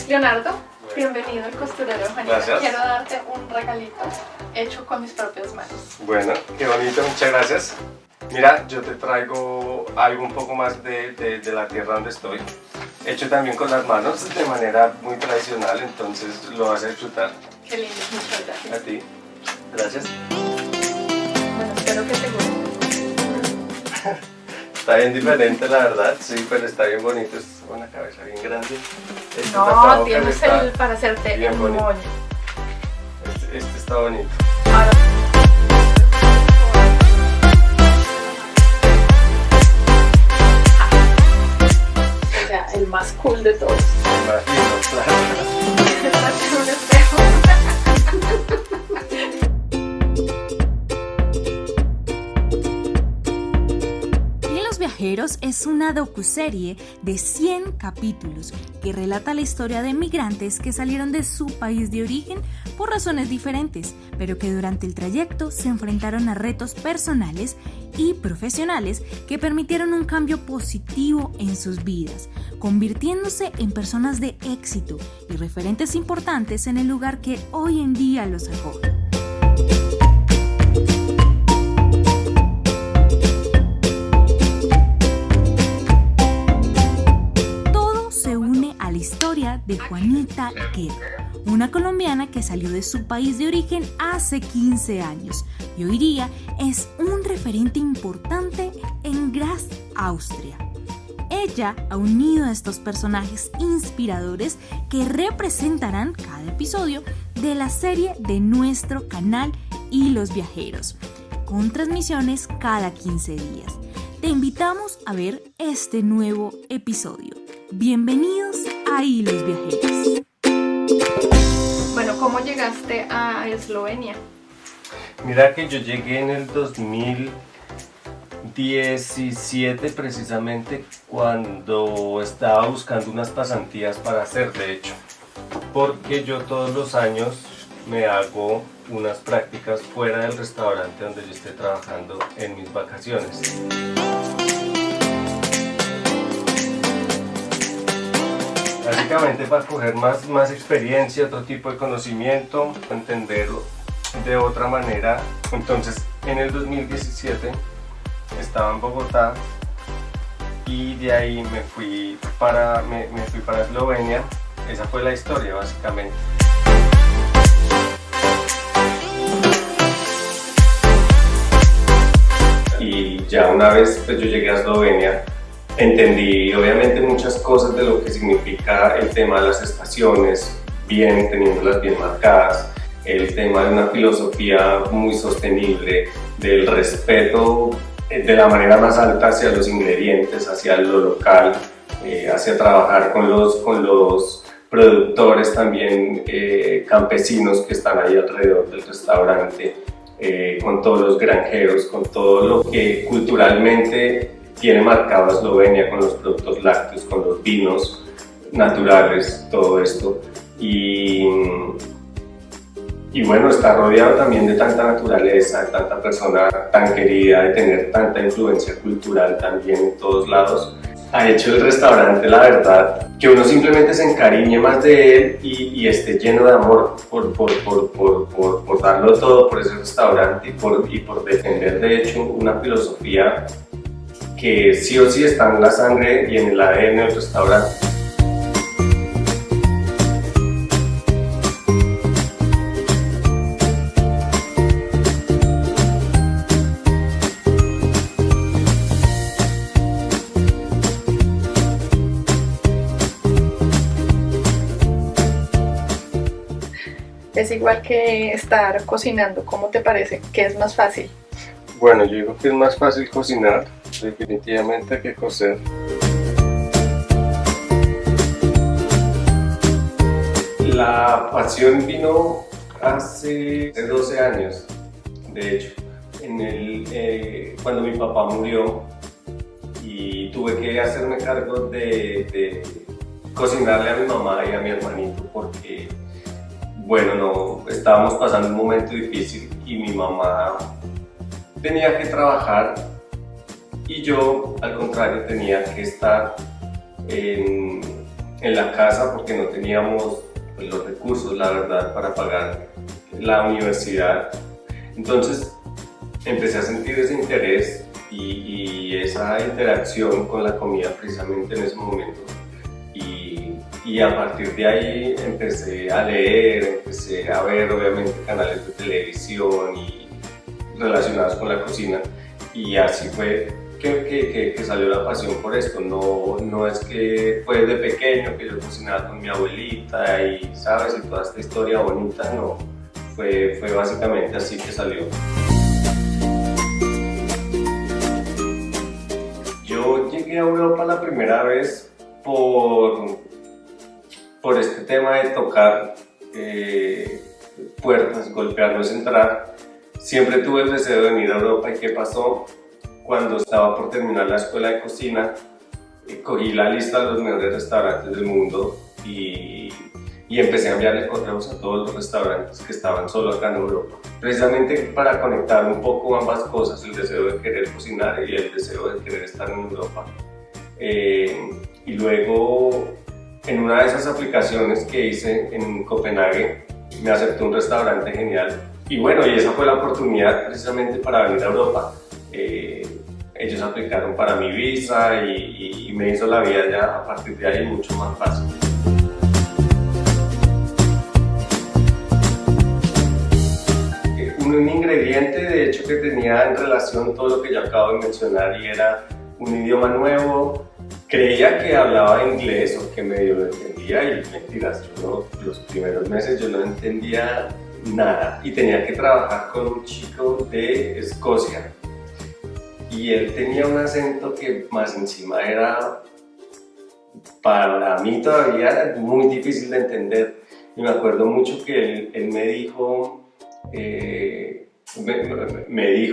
Leonardo, bienvenido al costurero de Juanita. Gracias. Quiero darte un regalito hecho con mis propias manos. Bueno, qué bonito, muchas gracias. Mira, yo te traigo algo un poco más de la tierra donde estoy. Hecho también con las manos de manera muy tradicional, entonces lo vas a disfrutar. Qué lindo, muchas gracias. A ti. Gracias. Bueno, espero que te guste. Está bien diferente, la verdad, sí, pero está bien bonito. Es una cabeza bien grande. No, tienes el para hacerte bien un bonito. moño. Este está bonito. Ahora, o sea, el más cool de todos. Imagino, claro. Hacer un espejo. Viajeros es una docuserie de 100 capítulos que relata la historia de migrantes que salieron de su país de origen por razones diferentes, pero que durante el trayecto se enfrentaron a retos personales y profesionales que permitieron un cambio positivo en sus vidas, convirtiéndose en personas de éxito y referentes importantes en el lugar que hoy en día los acoge. De Juanita Guerra, una colombiana que salió de su país de origen hace 15 años y hoy día es un referente importante en Graz, Austria. Ella ha unido a estos personajes inspiradores que representarán cada episodio de la serie de nuestro canal Y los Viajeros, con transmisiones cada 15 días. Te invitamos a ver este nuevo episodio. Bienvenidos a Y los Viajeros. Bueno, ¿cómo llegaste a Eslovenia? Mira que yo llegué en el 2017 precisamente, cuando estaba buscando unas pasantías para hacer, de hecho, porque yo todos los años me hago unas prácticas fuera del restaurante donde yo esté trabajando en mis vacaciones. Básicamente para coger más experiencia, otro tipo de conocimiento, entenderlo de otra manera. Entonces en el 2017 estaba en Bogotá y de ahí me fui para Eslovenia. Esa fue la historia básicamente. Y ya una vez pues, yo llegué a Eslovenia, entendí obviamente muchas cosas de lo que significa el tema de las estaciones, teniéndolas bien marcadas, el tema de una filosofía muy sostenible, del respeto de la manera más alta hacia los ingredientes, hacia lo local, hacia trabajar con los productores también campesinos que están ahí alrededor del restaurante, con todos los granjeros, con todo lo que culturalmente tiene marcado Eslovenia, con los productos lácteos, con los vinos naturales, todo esto. Y bueno, está rodeado también de tanta naturaleza, de tanta persona tan querida, de tener tanta influencia cultural también en todos lados. Ha hecho el restaurante, la verdad, que uno simplemente se encariñe más de él y esté lleno de amor por darlo todo por ese restaurante y por defender de hecho una filosofía que sí o sí está en la sangre y en el ADN del restaurante. Es igual que estar cocinando. ¿Cómo te parece? ¿Qué es más fácil? Bueno, yo digo que es más fácil cocinar definitivamente que coser. La pasión vino hace 12 años, de hecho, cuando mi papá murió y tuve que hacerme cargo de cocinarle a mi mamá y a mi hermanito porque, bueno, no, estábamos pasando un momento difícil y mi mamá tenía que trabajar y yo, al contrario, tenía que estar en la casa porque no teníamos los recursos, la verdad, para pagar la universidad. Entonces empecé a sentir ese interés y esa interacción con la comida precisamente en ese momento. Y a partir de ahí empecé a leer, empecé a ver obviamente canales de televisión y relacionados con la cocina, y así fue que salió la pasión por esto. No es que fue de pequeño que yo cocinaba con mi abuelita y sabes, y toda esta historia bonita, no, fue básicamente así que salió. Yo llegué a Europa la primera vez por este tema de tocar puertas, golpearnos, entrar. Siempre tuve el deseo de venir a Europa. ¿Y qué pasó? Cuando estaba por terminar la escuela de cocina, cogí la lista de los mejores restaurantes del mundo y empecé a enviarle correos a todos los restaurantes que estaban solo acá en Europa, precisamente para conectar un poco ambas cosas, el deseo de querer cocinar y el deseo de querer estar en Europa. Y luego, en una de esas aplicaciones que hice en Copenhague, me aceptó un restaurante genial. Y bueno, y esa fue la oportunidad precisamente para venir a Europa. Ellos aplicaron para mi visa y me hizo la vida ya a partir de ahí mucho más fácil. Un ingrediente de hecho que tenía en relación todo lo que yo acabo de mencionar, y era un idioma nuevo. Creía que hablaba inglés o que medio lo entendía, y mentiras, los primeros meses yo no entendía nada y tenía que trabajar con un chico de Escocia y él tenía un acento que más encima era, para mí todavía, muy difícil de entender. Y me acuerdo mucho que él me dijo,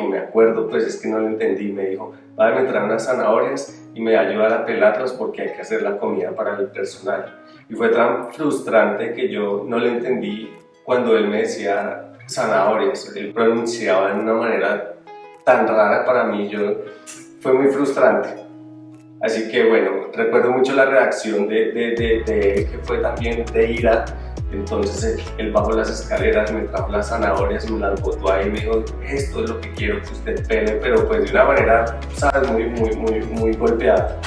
me acuerdo, pues es que no lo entendí, me dijo: vale, me trae unas zanahorias y me va a ayudar a pelarlas porque hay que hacer la comida para el personal. Y fue tan frustrante que yo no le entendí cuando él me decía zanahorias. Él pronunciaba de una manera tan rara para mí, fue muy frustrante. Así que bueno, recuerdo mucho la reacción de él, que fue también de ira. Entonces él bajó las escaleras, me trajo las zanahorias y me las botó ahí y me dijo: esto es lo que quiero que usted pele, pero pues de una manera, sabes, muy golpeada.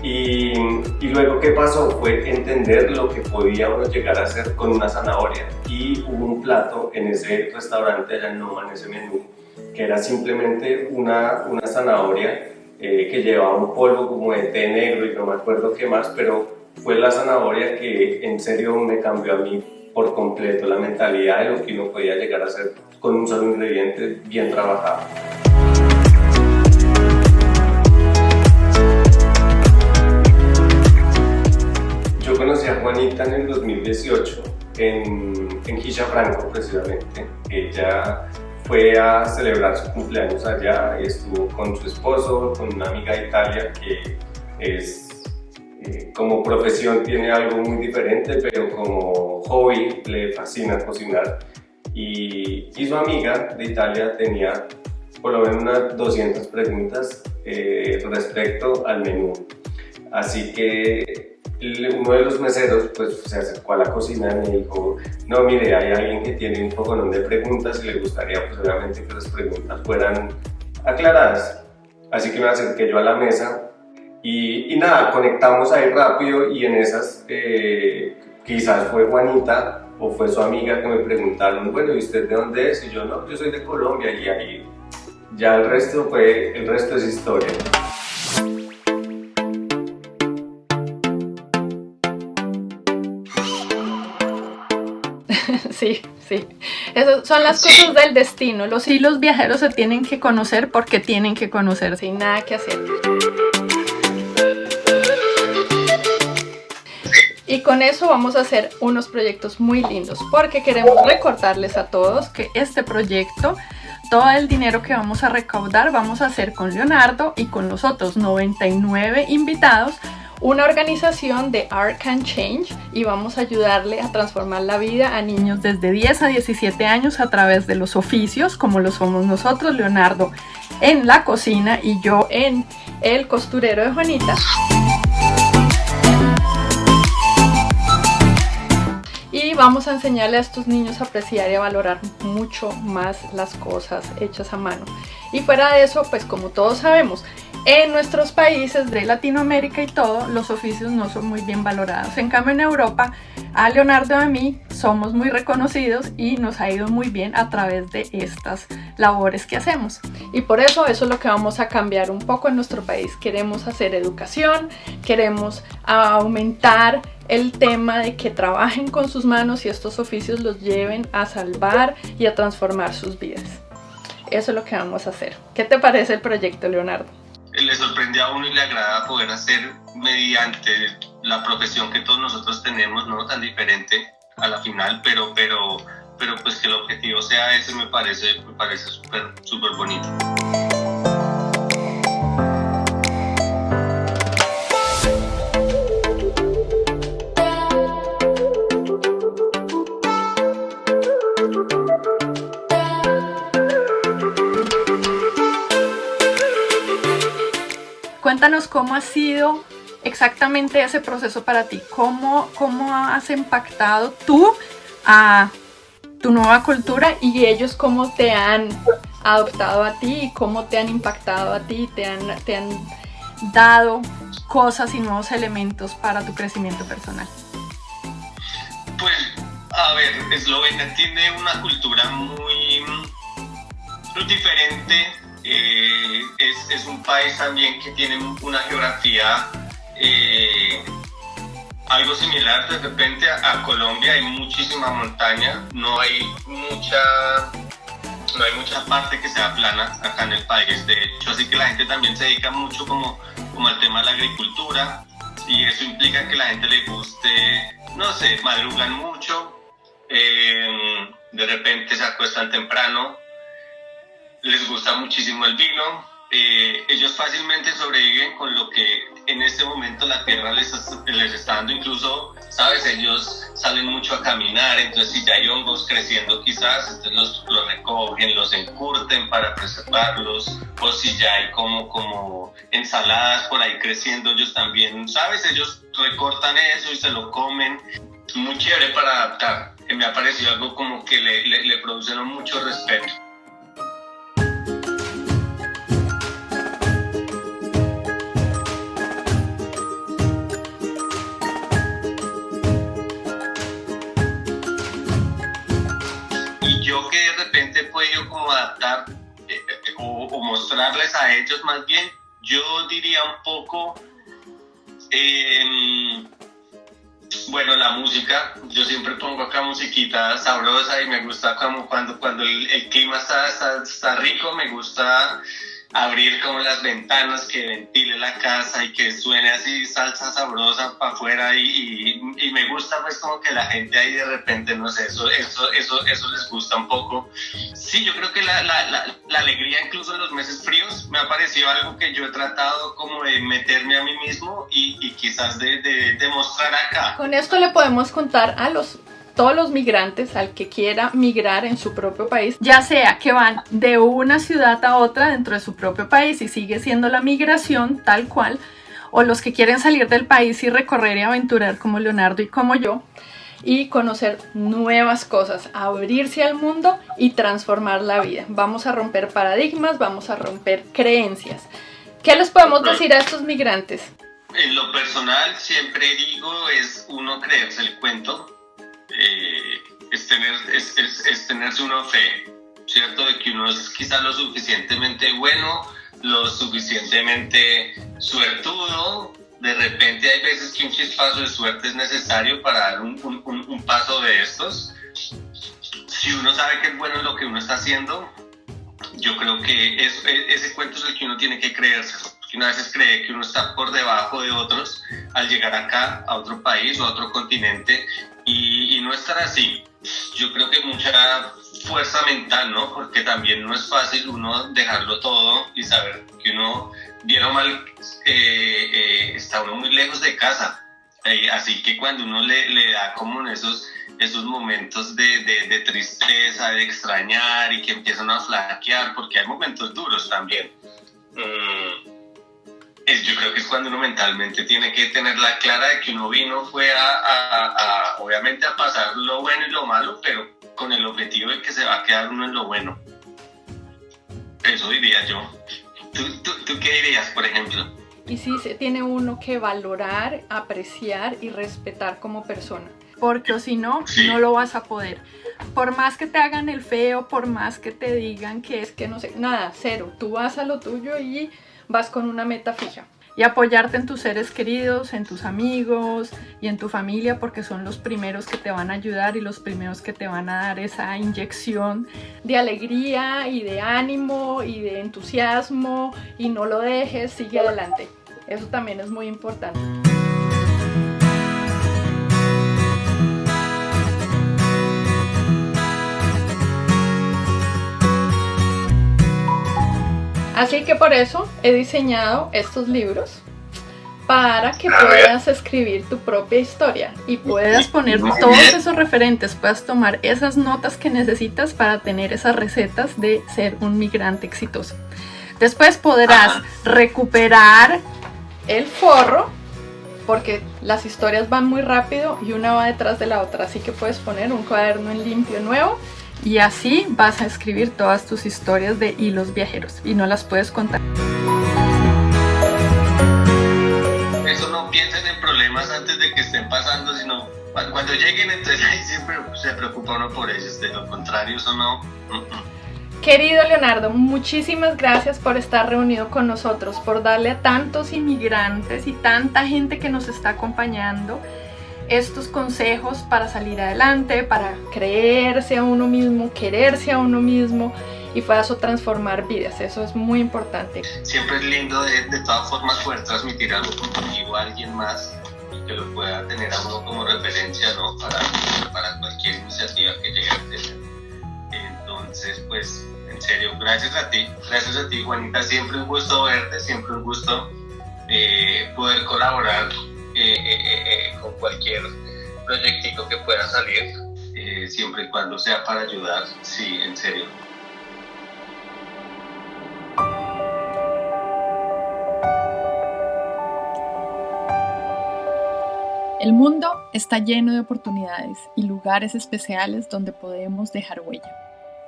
Y luego, ¿qué pasó? Fue entender lo que podía uno llegar a hacer con una zanahoria. Y hubo un plato en ese restaurante allá en Noma, en ese menú, que era simplemente una zanahoria que llevaba un polvo como de té negro y no me acuerdo qué más, pero fue la zanahoria que en serio me cambió a mí por completo la mentalidad de lo que uno podía llegar a hacer con un solo ingrediente bien trabajado. Yo conocí a Juanita en el 2018 en Franco, precisamente. Ella fue a celebrar su cumpleaños allá y estuvo con su esposo, con una amiga de Italia que es, como profesión tiene algo muy diferente, pero como hobby le fascina cocinar. Y su amiga de Italia tenía por lo menos unas 200 preguntas respecto al menú. Así que uno de los meseros pues, se acercó a la cocina y me dijo: no, mire, hay alguien que tiene un poconón de preguntas y le gustaría pues obviamente que las preguntas fueran aclaradas. Así que me acerqué yo a la mesa y nada, conectamos ahí rápido, y en esas quizás fue Juanita o fue su amiga que me preguntaron: bueno, ¿y usted de dónde es? Y yo: no, yo soy de Colombia. Y ahí ya el resto es historia. Sí, Sí, esas son las cosas del destino. Los hilos viajeros se tienen que conocer porque tienen que conocer, sin nada que hacer. Y con eso vamos a hacer unos proyectos muy lindos, porque queremos recordarles a todos que este proyecto, todo el dinero que vamos a recaudar, vamos a hacer con Leonardo y con los otros 99 invitados, una organización de Art Can Change, y vamos a ayudarle a transformar la vida a niños desde 10 a 17 años a través de los oficios, como lo somos nosotros, Leonardo en la cocina y yo en el costurero de Juanita. Y vamos a enseñarle a estos niños a apreciar y a valorar mucho más las cosas hechas a mano. Y fuera de eso, pues como todos sabemos, en nuestros países de Latinoamérica y todo, los oficios no son muy bien valorados. En cambio, en Europa, a Leonardo y a mí somos muy reconocidos y nos ha ido muy bien a través de estas labores que hacemos. Y por eso es lo que vamos a cambiar un poco en nuestro país. Queremos hacer educación, queremos aumentar el tema de que trabajen con sus manos y estos oficios los lleven a salvar y a transformar sus vidas. Eso es lo que vamos a hacer. ¿Qué te parece el proyecto, Leonardo? Le sorprende a uno y le agrada poder hacer mediante la profesión que todos nosotros tenemos, no tan diferente a la final, pero pues que el objetivo sea ese me parece súper bonito. Cuéntanos cómo ha sido exactamente ese proceso para ti, cómo has impactado tú a tu nueva cultura y ellos cómo te han adoptado a ti y cómo te han impactado a ti, te han dado cosas y nuevos elementos para tu crecimiento personal. Pues, a ver, Eslovenia tiene una cultura muy diferente. Es un país también que tiene una geografía algo similar de repente a Colombia. Hay muchísima montaña, no hay mucha parte que sea plana acá en el país, de hecho, así que la gente también se dedica mucho como al tema de la agricultura, y eso implica que la gente le guste, no sé, madrugan mucho, de repente se acuestan temprano, les gusta muchísimo el vino, ellos fácilmente sobreviven con lo que en este momento la tierra les está dando. Incluso, sabes, ellos salen mucho a caminar, entonces si ya hay hongos creciendo quizás, entonces los recogen, los encurten para preservarlos, o si ya hay como ensaladas por ahí creciendo, ellos también, sabes, ellos recortan eso y se lo comen. Muy chévere para adaptar, me ha parecido algo como que le produce mucho respeto. Que de repente he podido como adaptar o mostrarles a ellos, más bien yo diría un poco bueno, la música. Yo siempre pongo acá musiquita sabrosa y me gusta como cuando el clima está rico, me gusta abrir como las ventanas, que ventile la casa y que suene así salsa sabrosa para afuera, y me gusta pues como que la gente ahí de repente, no sé, eso les gusta un poco. Sí, yo creo que la alegría incluso en los meses fríos me ha parecido algo que yo he tratado como de meterme a mí mismo y quizás de mostrar acá. Con esto le podemos contar a todos los migrantes, al que quiera migrar en su propio país, ya sea que van de una ciudad a otra dentro de su propio país y sigue siendo la migración tal cual, o los que quieren salir del país y recorrer y aventurar como Leonardo y como yo, y conocer nuevas cosas, abrirse al mundo y transformar la vida. Vamos a romper paradigmas, vamos a romper creencias. ¿Qué les podemos decir a estos migrantes? En lo personal siempre digo, es uno creerse el cuento. Es tenerse una fe, ¿cierto? De que uno es quizás lo suficientemente bueno, lo suficientemente suertudo. De repente hay veces que un chispazo de suerte es necesario para dar un paso de estos. si uno sabe que es bueno en lo que uno está haciendo, yo creo que ese cuento es el que uno tiene que creérselo. Porque uno a veces cree que uno está por debajo de otros al llegar acá, a otro país o a otro continente, y no estar así. Yo creo que mucha fuerza mental, ¿no? Porque también no es fácil uno dejarlo todo y saber que uno, bien o mal, está uno muy lejos de casa. Así que cuando uno le da como en esos momentos de tristeza, de extrañar y que empiezan a flaquear, porque hay momentos duros también. Yo creo que es cuando uno mentalmente tiene que tener la clara de que uno vino fue obviamente a pasar lo bueno y lo malo, pero con el objetivo de que se va a quedar uno en lo bueno. Eso diría yo. ¿Tú qué dirías, por ejemplo? Y sí, se tiene uno que valorar, apreciar y respetar como persona. Porque si no, no lo vas a poder. Por más que te hagan el feo, por más que te digan que es que no sé, nada, cero. Tú vas a lo tuyo y vas con una meta fija. Y apoyarte en tus seres queridos, en tus amigos y en tu familia, porque son los primeros que te van a ayudar y los primeros que te van a dar esa inyección de alegría y de ánimo y de entusiasmo, y no lo dejes, sigue adelante. Eso también es muy importante. Así que por eso he diseñado estos libros para que puedas escribir tu propia historia y puedas poner todos esos referentes, puedas tomar esas notas que necesitas para tener esas recetas de ser un migrante exitoso. Después podrás recuperar el forro, porque las historias van muy rápido y una va detrás de la otra, así que puedes poner un cuaderno en limpio nuevo. Y así vas a escribir todas tus historias de hilos viajeros y no las puedes contar. Eso, no piensen en problemas antes de que estén pasando, sino cuando lleguen, entonces ahí siempre se preocupa uno por ellos. De lo contrario, eso no. Querido Leonardo, muchísimas gracias por estar reunido con nosotros, por darle a tantos inmigrantes y tanta gente que nos está acompañando estos consejos para salir adelante, para creerse a uno mismo, quererse a uno mismo y para eso transformar vidas. Eso es muy importante. Siempre es lindo de todas formas poder transmitir algo contigo a alguien más y que lo pueda tener a uno como referencia, ¿no? para cualquier iniciativa que llegue a tener. Entonces, pues, en serio, gracias a ti, Juanita. Siempre un gusto verte, siempre un gusto poder colaborar con cualquier proyectico que pueda salir, siempre y cuando sea para ayudar. Sí, en serio. El mundo está lleno de oportunidades y lugares especiales donde podemos dejar huella.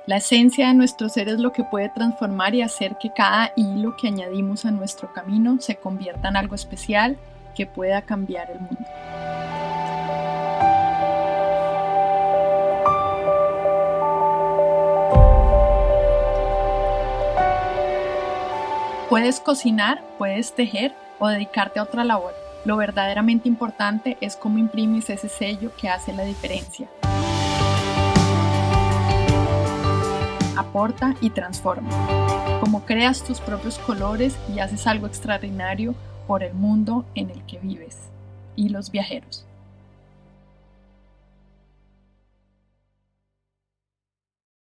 La esencia de nuestro ser es lo que puede transformar y hacer que cada hilo que añadimos a nuestro camino se convierta en algo especial que pueda cambiar el mundo. Puedes cocinar, puedes tejer o dedicarte a otra labor. Lo verdaderamente importante es cómo imprimes ese sello que hace la diferencia. Aporta y transforma. Cómo creas tus propios colores y haces algo extraordinario por el mundo en el que vives. Hilos viajeros.